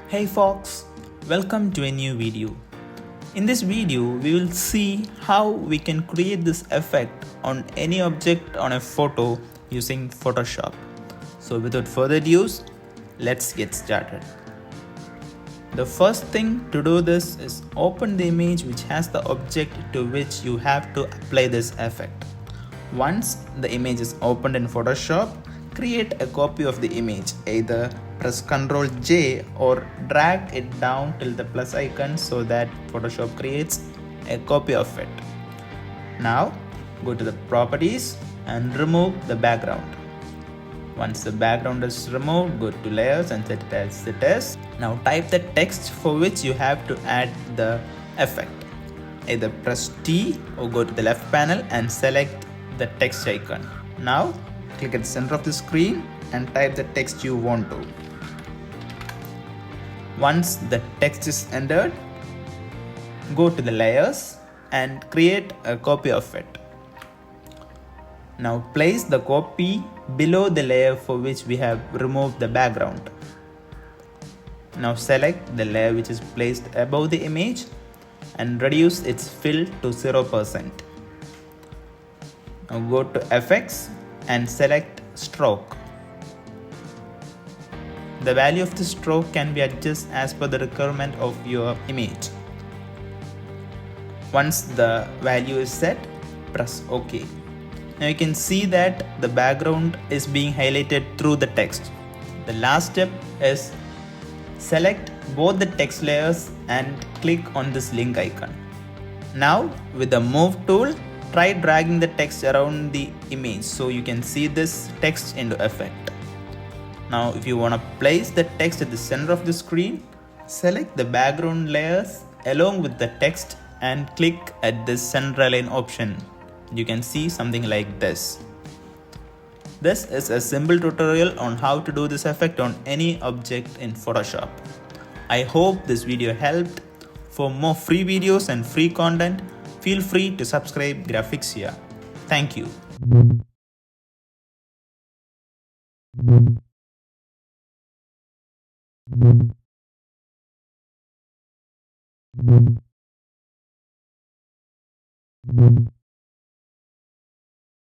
Hey folks, welcome to a new video. In this video, we will see how we can create this effect on any object on a photo using Photoshop. So without further ado, let's get started. The first thing to do this is open the image which has the object to which you have to apply this effect. Once the image is opened in Photoshop, create a copy of the image. Either press Ctrl J or drag it down till the plus icon so that Photoshop creates a copy of it. Now go to the properties and remove the background. Once the background is removed, go to layers and set it as it is. Now type the text for which you have to add the effect. Either press T or go to the left panel and select the text icon. Now click at the center of the screen and type the text you want to. Once the text is entered, go to the layers and create a copy of it. Now place the copy below the layer for which we have removed the background. Now select the layer which is placed above the image and reduce its fill to 0%. Now go to Effects and select Stroke. The value of the stroke can be adjusted as per the requirement of your image. Once the value is set, press OK. Now you can see that the background is being highlighted through the text. The last step is select both the text layers and click on this link icon. Now with the Move tool, try dragging the text around the image so you can see this text into effect. Now if you want to place the text at the center of the screen, select the background layers along with the text and click at this center align option. You can see something like this. This is a simple tutorial on how to do this effect on any object in Photoshop. I hope this video helped. For more free videos and free content, feel free to subscribe Graphicsia. Thank you.